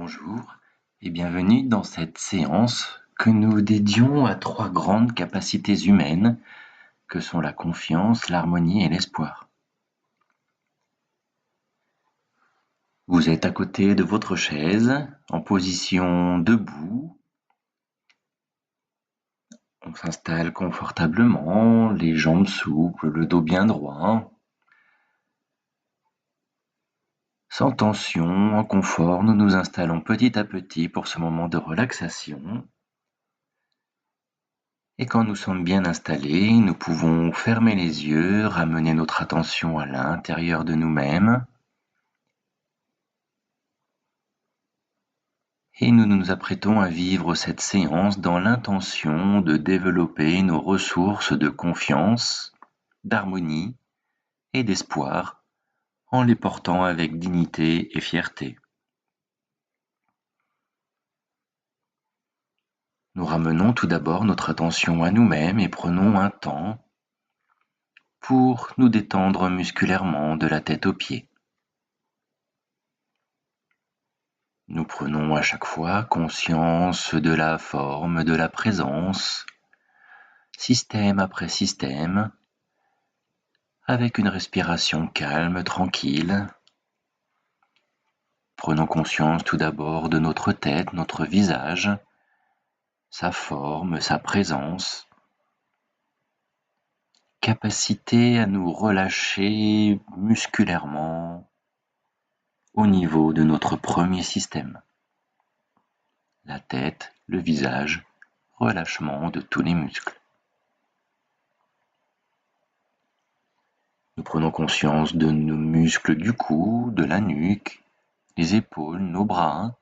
Bonjour et bienvenue dans cette séance que nous dédions à trois grandes capacités humaines que sont la confiance, l'harmonie et l'espoir. Vous êtes à côté de votre chaise, en position debout. On s'installe confortablement, les jambes souples, le dos bien droit. Sans tension, en confort, nous nous installons petit à petit pour ce moment de relaxation. Et quand nous sommes bien installés, nous pouvons fermer les yeux, ramener notre attention à l'intérieur de nous-mêmes. Et nous nous apprêtons à vivre cette séance dans l'intention de développer nos ressources de confiance, d'harmonie et d'espoir en les portant avec dignité et fierté. Nous ramenons tout d'abord notre attention à nous-mêmes et prenons un temps pour nous détendre musculairement de la tête aux pieds. Nous prenons à chaque fois conscience de la forme, de la présence, système après système, avec une respiration calme, tranquille. Prenons conscience tout d'abord de notre tête, notre visage, sa forme, sa présence. Capacité à nous relâcher musculairement au niveau de notre premier système. La tête, le visage, relâchement de tous les muscles. Nous prenons conscience de nos muscles du cou, de la nuque, les épaules, nos bras,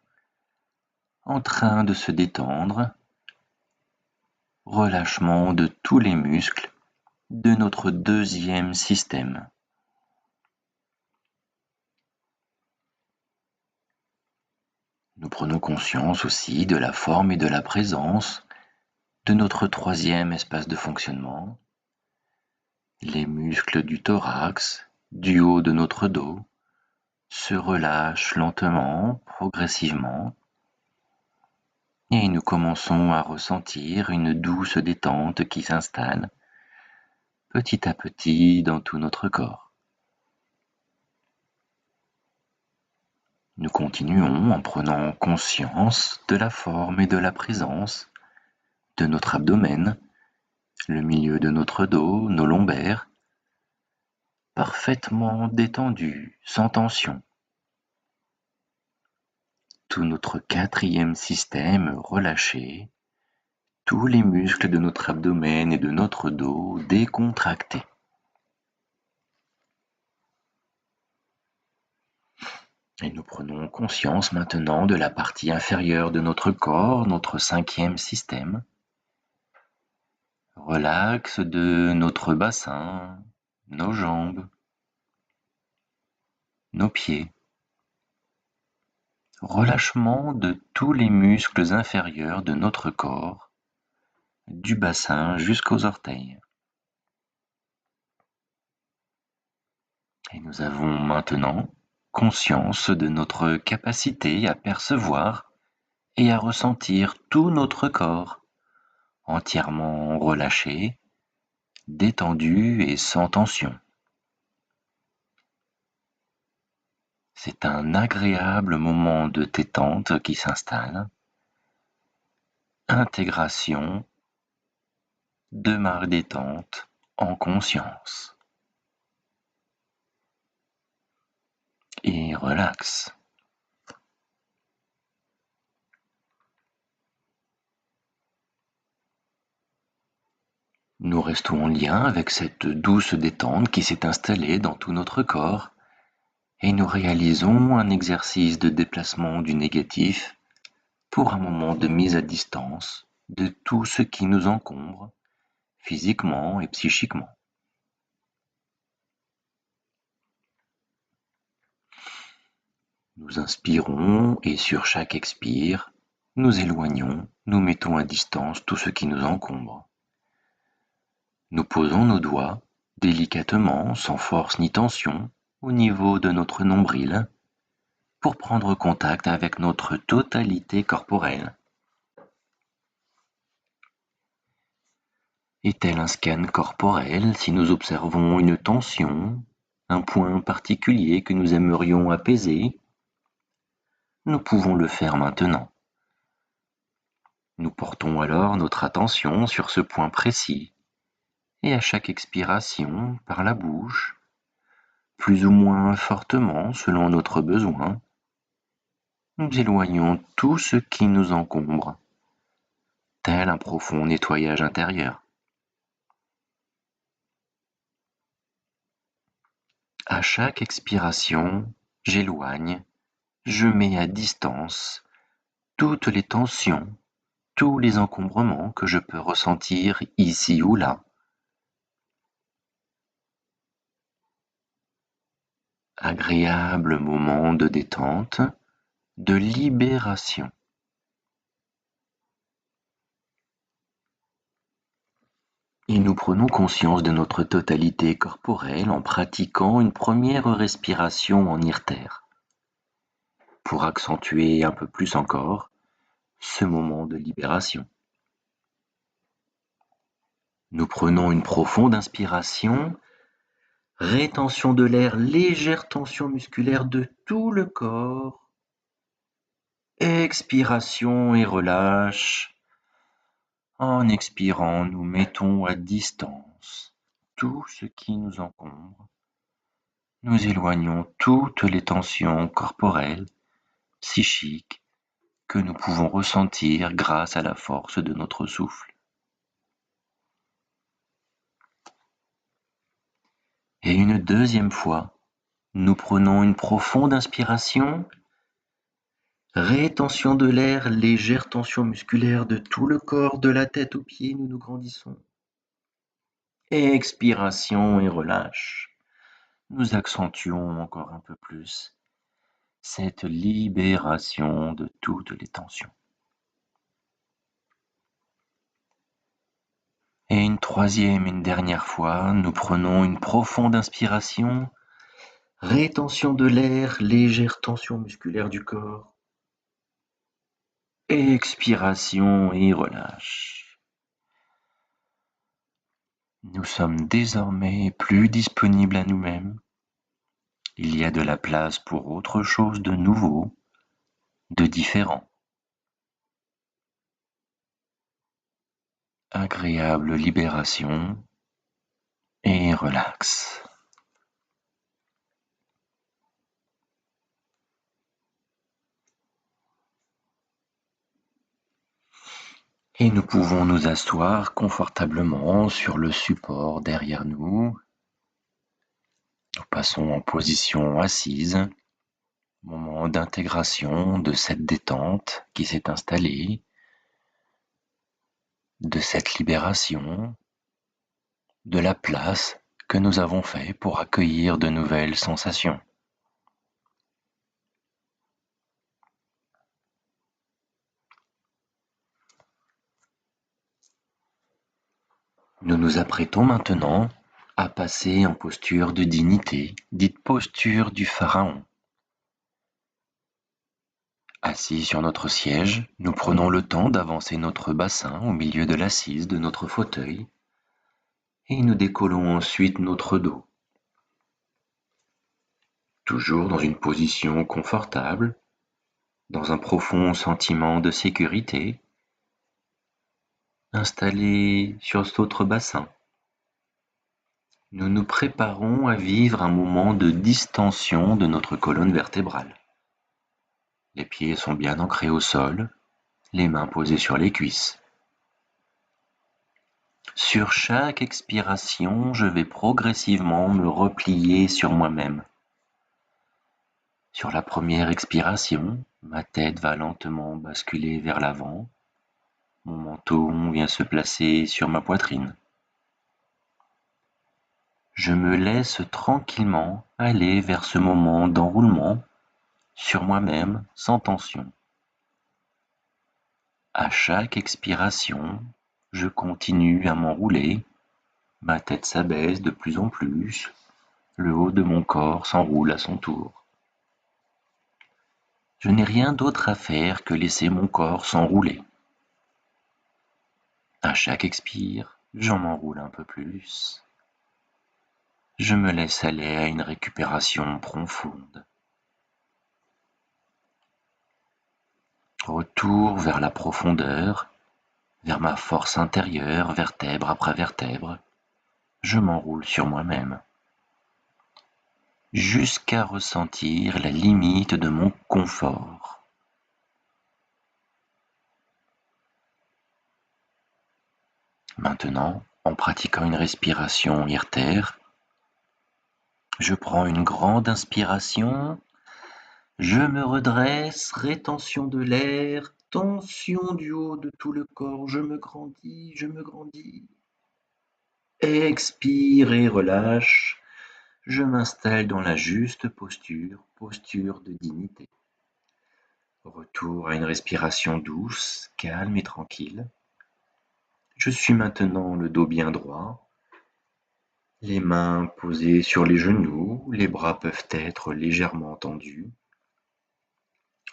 en train de se détendre. Relâchement de tous les muscles de notre deuxième système. Nous prenons conscience aussi de la forme et de la présence de notre troisième espace de fonctionnement. Les muscles du thorax, du haut de notre dos, se relâchent lentement, progressivement, et nous commençons à ressentir une douce détente qui s'installe petit à petit dans tout notre corps. Nous continuons en prenant conscience de la forme et de la présence de notre abdomen, le milieu de notre dos, nos lombaires, parfaitement détendus, sans tension. Tout notre quatrième système relâché, tous les muscles de notre abdomen et de notre dos décontractés. Et nous prenons conscience maintenant de la partie inférieure de notre corps, notre cinquième système. Relax de notre bassin, nos jambes, nos pieds. Relâchement de tous les muscles inférieurs de notre corps, du bassin jusqu'aux orteils. Et nous avons maintenant conscience de notre capacité à percevoir et à ressentir tout notre corps, entièrement relâché, détendu et sans tension. C'est un agréable moment de détente qui s'installe. Intégration de ma détente en conscience. Et relax. Nous restons en lien avec cette douce détente qui s'est installée dans tout notre corps et nous réalisons un exercice de déplacement du négatif pour un moment de mise à distance de tout ce qui nous encombre physiquement et psychiquement. Nous inspirons et sur chaque expire, nous éloignons, nous mettons à distance tout ce qui nous encombre. Nous posons nos doigts délicatement, sans force ni tension, au niveau de notre nombril, pour prendre contact avec notre totalité corporelle. Et tel un scan corporel, si nous observons une tension, un point particulier que nous aimerions apaiser, nous pouvons le faire maintenant. Nous portons alors notre attention sur ce point précis et à chaque expiration, par la bouche, plus ou moins fortement selon notre besoin, nous éloignons tout ce qui nous encombre, tel un profond nettoyage intérieur. À chaque expiration, j'éloigne, je mets à distance toutes les tensions, tous les encombrements que je peux ressentir ici ou là. Agréable moment de détente, de libération. Et nous prenons conscience de notre totalité corporelle en pratiquant une première respiration en irtère, pour accentuer un peu plus encore ce moment de libération. Nous prenons une profonde inspiration, rétention de l'air, légère tension musculaire de tout le corps, expiration et relâche. En expirant, nous mettons à distance tout ce qui nous encombre. Nous éloignons toutes les tensions corporelles, psychiques, que nous pouvons ressentir grâce à la force de notre souffle. Et une deuxième fois, nous prenons une profonde inspiration, rétention de l'air, légère tension musculaire de tout le corps, de la tête aux pieds, nous grandissons. Expiration et relâche. Nous accentuons encore un peu plus cette libération de toutes les tensions. Et une troisième et une dernière fois, nous prenons une profonde inspiration, rétention de l'air, légère tension musculaire du corps, expiration et relâche. Nous sommes désormais plus disponibles à nous-mêmes. Il y a de la place pour autre chose de nouveau, de différent. Agréable libération et relax. Et nous pouvons nous asseoir confortablement sur le support derrière nous. Nous passons en position assise, moment d'intégration de cette détente qui s'est installée, de cette libération, de la place que nous avons fait pour accueillir de nouvelles sensations. Nous nous apprêtons maintenant à passer en posture de dignité, dite posture du pharaon. Assis sur notre siège, nous prenons le temps d'avancer notre bassin au milieu de l'assise de notre fauteuil et nous décollons ensuite notre dos. Toujours dans une position confortable, dans un profond sentiment de sécurité, installé sur notre bassin. Nous nous préparons à vivre un moment de distension de notre colonne vertébrale. Les pieds sont bien ancrés au sol, les mains posées sur les cuisses. Sur chaque expiration, je vais progressivement me replier sur moi-même. Sur la première expiration, ma tête va lentement basculer vers l'avant. Mon menton vient se placer sur ma poitrine. Je me laisse tranquillement aller vers ce moment d'enroulement sur moi-même sans tension. À chaque expiration, je continue à m'enrouler, ma tête s'abaisse de plus en plus, le haut de mon corps s'enroule à son tour. Je n'ai rien d'autre à faire que laisser mon corps s'enrouler. À chaque expire, j'en enroule un peu plus. Je me laisse aller à une récupération profonde. Retour vers la profondeur, vers ma force intérieure, vertèbre après vertèbre. Je m'enroule sur moi-même, jusqu'à ressentir la limite de mon confort. Maintenant, en pratiquant une respiration IRTR, je prends une grande inspiration, je me redresse, rétention de l'air, tension du haut de tout le corps, je me grandis, je me grandis. Expire et relâche, je m'installe dans la juste posture, posture de dignité. Retour à une respiration douce, calme et tranquille. Je suis maintenant le dos bien droit, les mains posées sur les genoux, les bras peuvent être légèrement tendus,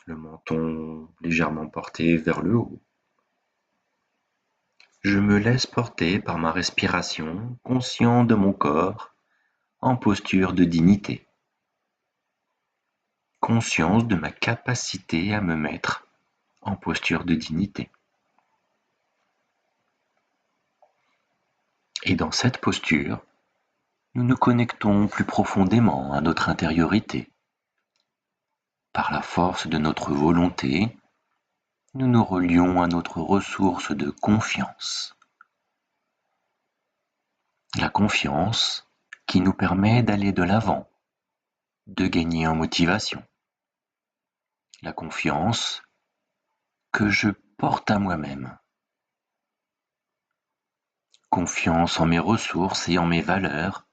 le menton légèrement porté vers le haut. Je me laisse porter par ma respiration, conscient de mon corps, en posture de dignité. Conscience de ma capacité à me mettre en posture de dignité. Et dans cette posture, nous nous connectons plus profondément à notre intériorité. Par la force de notre volonté, nous nous relions à notre ressource de confiance. La confiance qui nous permet d'aller de l'avant, de gagner en motivation. La confiance que je porte à moi-même. Confiance en mes ressources et en mes valeurs,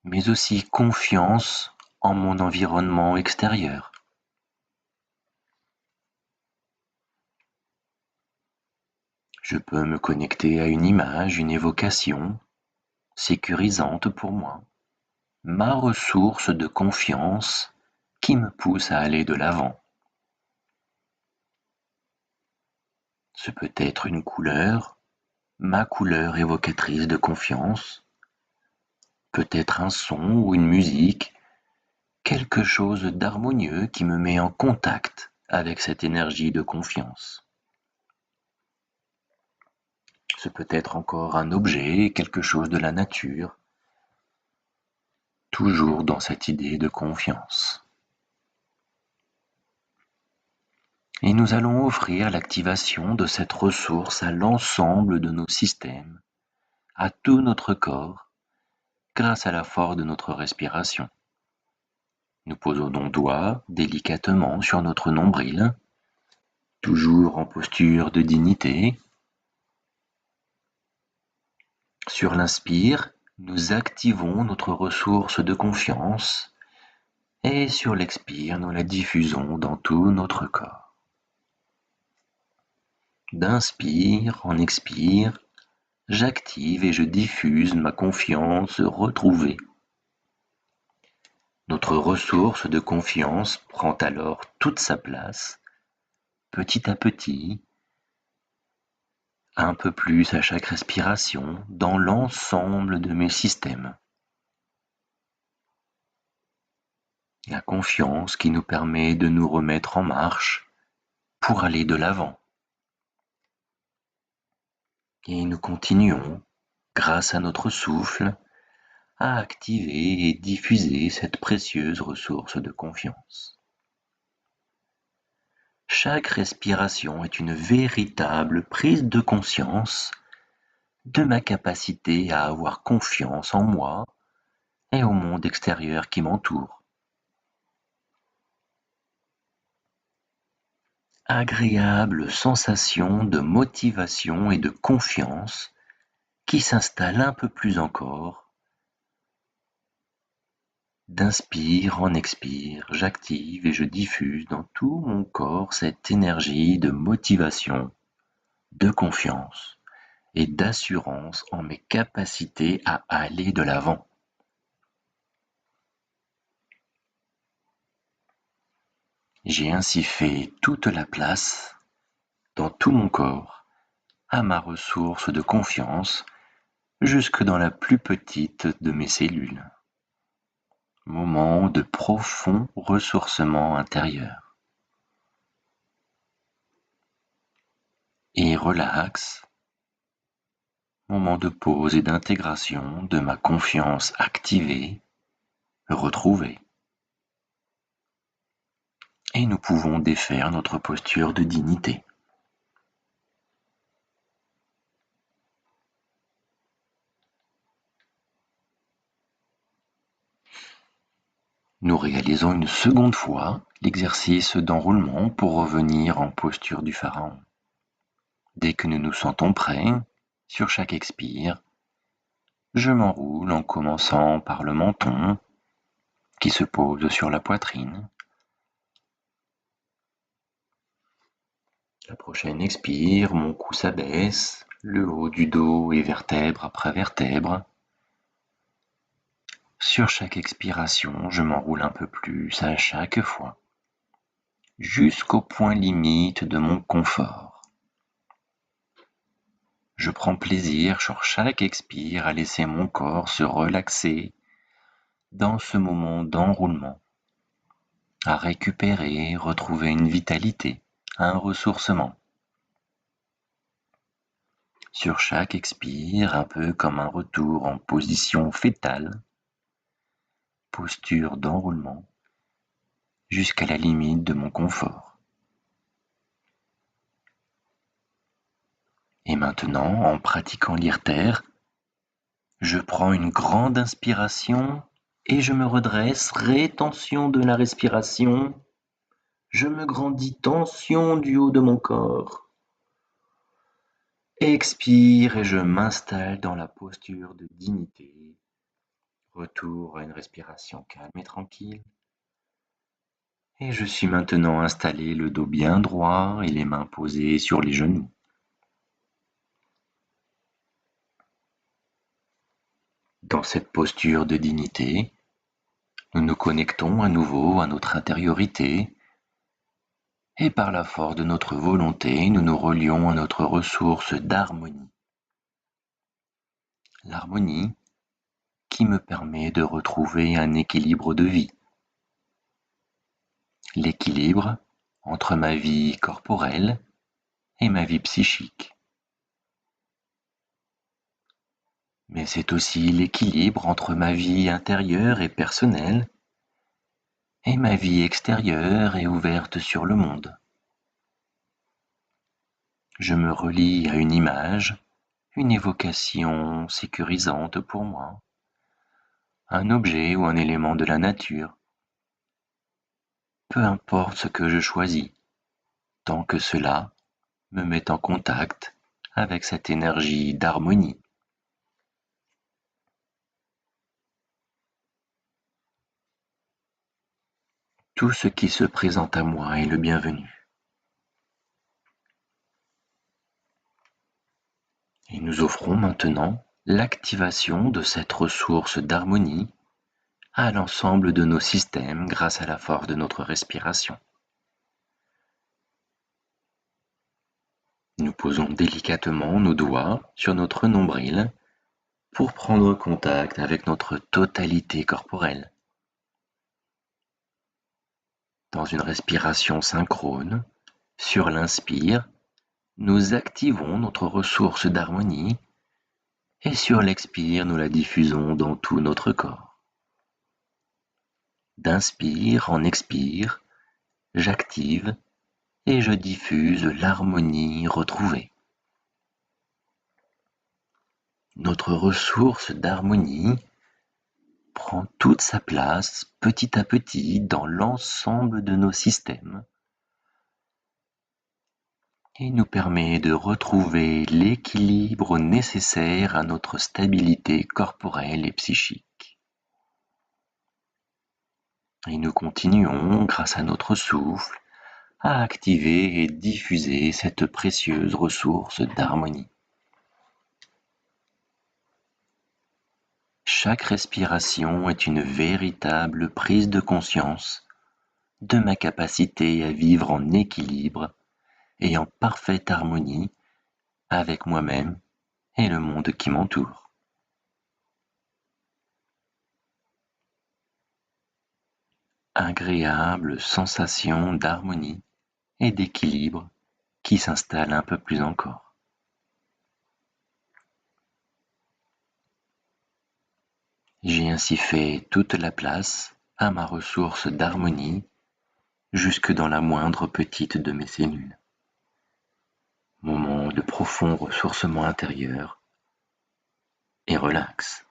mais aussi confiance en mon environnement extérieur. Je peux me connecter à une image, une évocation sécurisante pour moi, ma ressource de confiance qui me pousse à aller de l'avant. Ce peut être une couleur, ma couleur évocatrice de confiance, peut-être un son ou une musique, quelque chose d'harmonieux qui me met en contact avec cette énergie de confiance. Ce peut être encore un objet, quelque chose de la nature, toujours dans cette idée de confiance. Et nous allons offrir l'activation de cette ressource à l'ensemble de nos systèmes, à tout notre corps, grâce à la force de notre respiration. Nous posons nos doigts délicatement sur notre nombril, toujours en posture de dignité. Sur l'inspire, nous activons notre ressource de confiance et sur l'expire, nous la diffusons dans tout notre corps. D'inspire en expire, j'active et je diffuse ma confiance retrouvée. Notre ressource de confiance prend alors toute sa place, petit à petit, un peu plus à chaque respiration, dans l'ensemble de mes systèmes. La confiance qui nous permet de nous remettre en marche pour aller de l'avant. Et nous continuons, grâce à notre souffle, à activer et diffuser cette précieuse ressource de confiance. Chaque respiration est une véritable prise de conscience de ma capacité à avoir confiance en moi et au monde extérieur qui m'entoure. Agréable sensation de motivation et de confiance qui s'installe un peu plus encore. D'inspire en expire, j'active et je diffuse dans tout mon corps cette énergie de motivation, de confiance et d'assurance en mes capacités à aller de l'avant. J'ai ainsi fait toute la place, dans tout mon corps, à ma ressource de confiance, jusque dans la plus petite de mes cellules. Moment de profond ressourcement intérieur. Et relax, moment de pause et d'intégration de ma confiance activée, retrouvée. Et nous pouvons défaire notre posture de dignité. Nous réalisons une seconde fois l'exercice d'enroulement pour revenir en posture du pharaon. Dès que nous nous sentons prêts, sur chaque expire, je m'enroule en commençant par le menton qui se pose sur la poitrine. La prochaine expire, mon cou s'abaisse, le haut du dos est vertèbre après vertèbre. Sur chaque expiration, je m'enroule un peu plus à chaque fois, jusqu'au point limite de mon confort. Je prends plaisir sur chaque expire à laisser mon corps se relaxer dans ce moment d'enroulement, à récupérer, retrouver une vitalité, un ressourcement. Sur chaque expire, un peu comme un retour en position fétale, posture d'enroulement, jusqu'à la limite de mon confort. Et maintenant, en pratiquant l'IRTER, je prends une grande inspiration et je me redresse, rétention de la respiration. Je me grandis, tension du haut de mon corps. Expire et je m'installe dans la posture de dignité. Retour à une respiration calme et tranquille. Et je suis maintenant installé, le dos bien droit et les mains posées sur les genoux. Dans cette posture de dignité, nous nous connectons à nouveau à notre intériorité et par la force de notre volonté, nous nous relions à notre ressource d'harmonie. L'harmonie qui me permet de retrouver un équilibre de vie. L'équilibre entre ma vie corporelle et ma vie psychique. Mais c'est aussi l'équilibre entre ma vie intérieure et personnelle et ma vie extérieure et ouverte sur le monde. Je me relie à une image, une évocation sécurisante pour moi, un objet ou un élément de la nature. Peu importe ce que je choisis, tant que cela me met en contact avec cette énergie d'harmonie. Tout ce qui se présente à moi est le bienvenu. Et nous offrons maintenant l'activation de cette ressource d'harmonie à l'ensemble de nos systèmes grâce à la force de notre respiration. Nous posons délicatement nos doigts sur notre nombril pour prendre contact avec notre totalité corporelle. Dans une respiration synchrone, sur l'inspire, nous activons notre ressource d'harmonie et sur l'expire, nous la diffusons dans tout notre corps. D'inspire en expire, j'active et je diffuse l'harmonie retrouvée. Notre ressource d'harmonie prend toute sa place petit à petit dans l'ensemble de nos systèmes et nous permet de retrouver l'équilibre nécessaire à notre stabilité corporelle et psychique. Et nous continuons, grâce à notre souffle, à activer et diffuser cette précieuse ressource d'harmonie. Chaque respiration est une véritable prise de conscience de ma capacité à vivre en équilibre et en parfaite harmonie avec moi-même et le monde qui m'entoure. Agréable sensation d'harmonie et d'équilibre qui s'installe un peu plus encore. J'ai ainsi fait toute la place à ma ressource d'harmonie jusque dans la moindre petite de mes cellules. Moment de profond ressourcement intérieur et relax.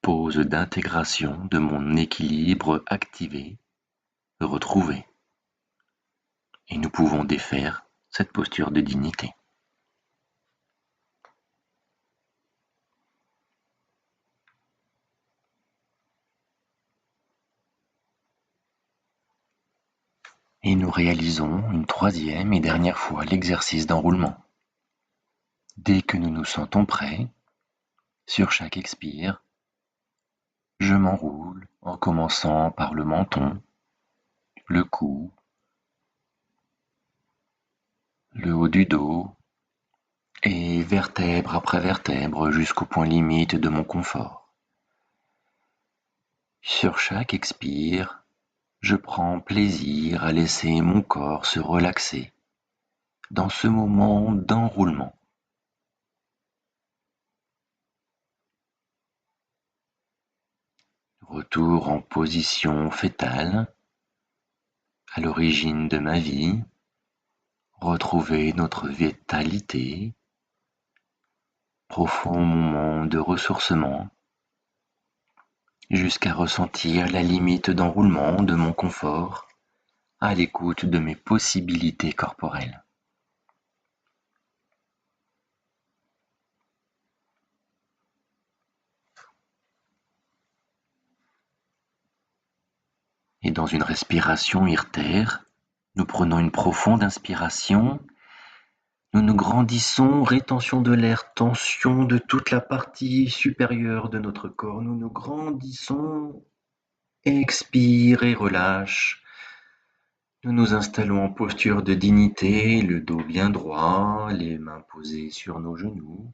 Pause d'intégration de mon équilibre activé, retrouvé. Et nous pouvons défaire cette posture de dignité. Et nous réalisons une troisième et dernière fois l'exercice d'enroulement. Dès que nous nous sentons prêts, sur chaque expire, je m'enroule en commençant par le menton, le cou, le haut du dos et vertèbre après vertèbre jusqu'au point limite de mon confort. Sur chaque expire, je prends plaisir à laisser mon corps se relaxer dans ce moment d'enroulement. Retour en position fœtale, à l'origine de ma vie, retrouver notre vitalité, profond moment de ressourcement, jusqu'à ressentir la limite d'enroulement de mon confort, à l'écoute de mes possibilités corporelles. Et dans une respiration irtère, nous prenons une profonde inspiration, nous nous grandissons, rétention de l'air, tension de toute la partie supérieure de notre corps, nous nous grandissons, expire et relâche. Nous nous installons en posture de dignité, le dos bien droit, les mains posées sur nos genoux,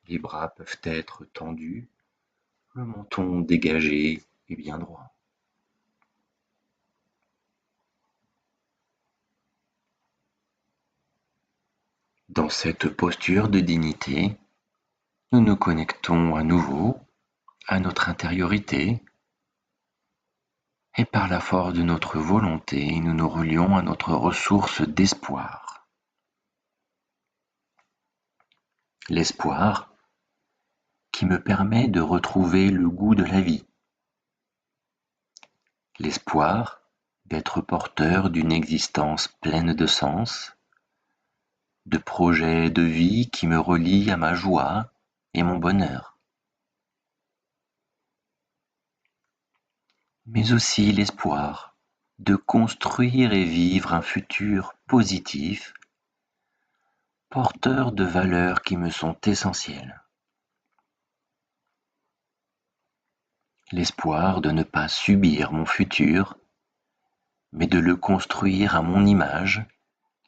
les bras peuvent être tendus, le menton dégagé et bien droit. Dans cette posture de dignité, nous nous connectons à nouveau à notre intériorité et par la force de notre volonté, nous nous relions à notre ressource d'espoir. L'espoir qui me permet de retrouver le goût de la vie. L'espoir d'être porteur d'une existence pleine de sens, de projets de vie qui me relient à ma joie et mon bonheur. Mais aussi l'espoir de construire et vivre un futur positif, porteur de valeurs qui me sont essentielles. L'espoir de ne pas subir mon futur, mais de le construire à mon image,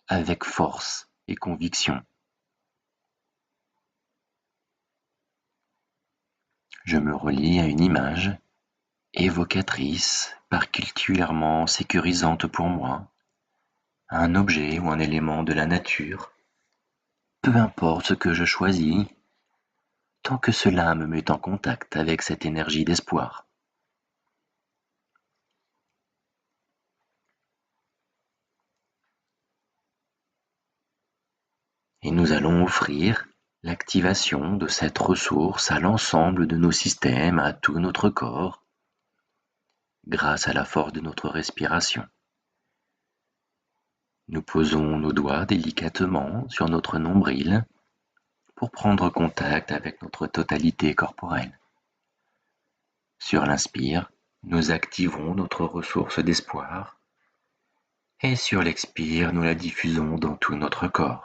avec force et conviction. Je me relie à une image évocatrice, particulièrement sécurisante pour moi, à un objet ou un élément de la nature, peu importe ce que je choisis, tant que cela me met en contact avec cette énergie d'espoir. Et nous allons offrir l'activation de cette ressource à l'ensemble de nos systèmes, à tout notre corps, grâce à la force de notre respiration. Nous posons nos doigts délicatement sur notre nombril pour prendre contact avec notre totalité corporelle. Sur l'inspire, nous activons notre ressource d'espoir et sur l'expire, nous la diffusons dans tout notre corps.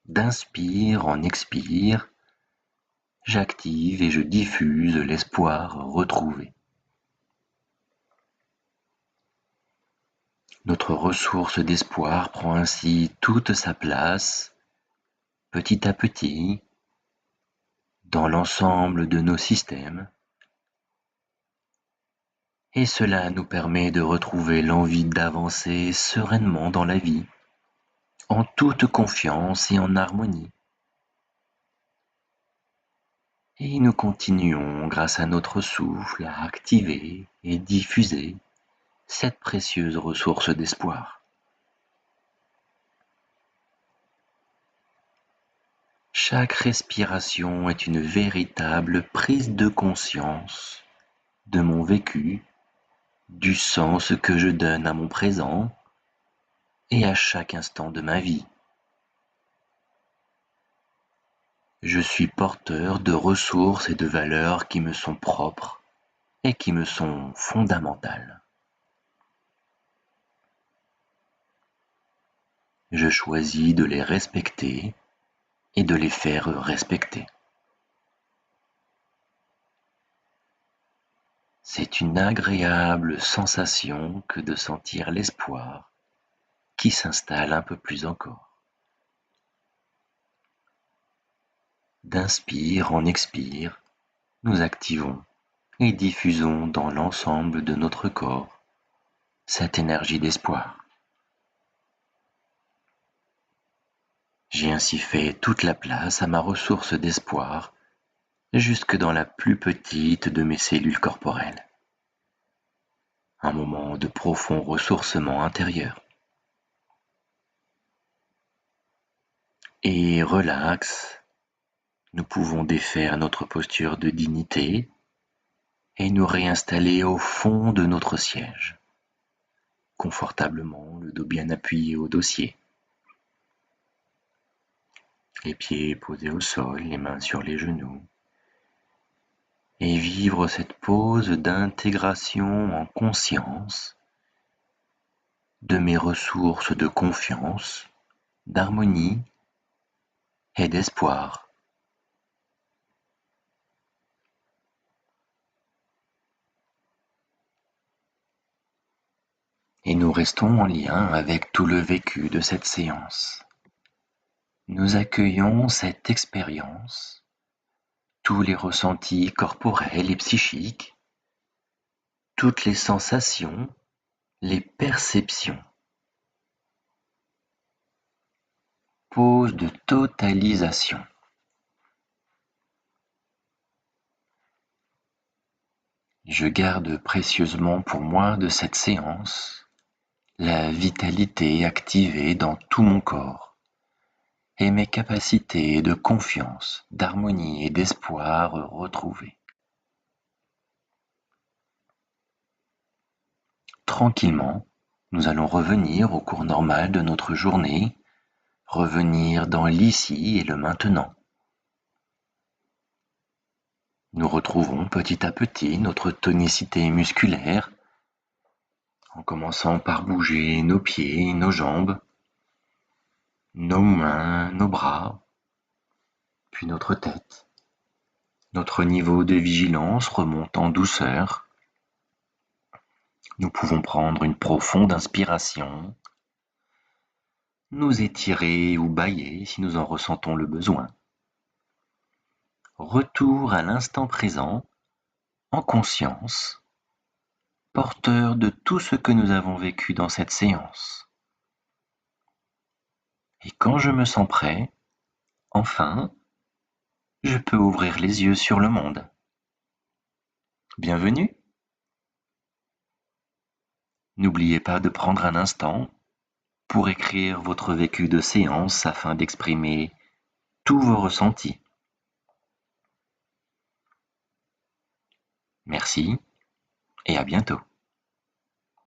D'inspire en expire, j'active et je diffuse l'espoir retrouvé. Notre ressource d'espoir prend ainsi toute sa place, petit à petit, dans l'ensemble de nos systèmes, et cela nous permet de retrouver l'envie d'avancer sereinement dans la vie, en toute confiance et en harmonie. Et nous continuons, grâce à notre souffle, à activer et diffuser cette précieuse ressource d'espoir. Chaque respiration est une véritable prise de conscience de mon vécu, du sens que je donne à mon présent et à chaque instant de ma vie. Je suis porteur de ressources et de valeurs qui me sont propres et qui me sont fondamentales. Je choisis de les respecter et de les faire respecter. C'est une agréable sensation que de sentir l'espoir qui s'installe un peu plus encore. D'inspire en expire, nous activons et diffusons dans l'ensemble de notre corps cette énergie d'espoir. J'ai ainsi fait toute la place à ma ressource d'espoir jusque dans la plus petite de mes cellules corporelles. Un moment de profond ressourcement intérieur. Et relax, nous pouvons défaire notre posture de dignité et nous réinstaller au fond de notre siège, confortablement, le dos bien appuyé au dossier. Les pieds posés au sol, les mains sur les genoux. Et vivre cette pause d'intégration en conscience de mes ressources de confiance, d'harmonie et d'espoir. Et nous restons en lien avec tout le vécu de cette séance. Nous accueillons cette expérience, tous les ressentis corporels et psychiques, toutes les sensations, les perceptions. Pause de totalisation. Je garde précieusement pour moi de cette séance la vitalité activée dans tout mon corps et mes capacités de confiance, d'harmonie et d'espoir retrouvées. Tranquillement, nous allons revenir au cours normal de notre journée, revenir dans l'ici et le maintenant. Nous retrouvons petit à petit notre tonicité musculaire en commençant par bouger nos pieds, nos jambes, nos mains, nos bras, puis notre tête. Notre niveau de vigilance remonte en douceur. Nous pouvons prendre une profonde inspiration, nous étirer ou bâiller si nous en ressentons le besoin. Retour à l'instant présent, en conscience, porteur de tout ce que nous avons vécu dans cette séance. Et quand je me sens prêt, enfin, je peux ouvrir les yeux sur le monde. Bienvenue! N'oubliez pas de prendre un instant pour écrire votre vécu de séance afin d'exprimer tous vos ressentis. Merci et à bientôt.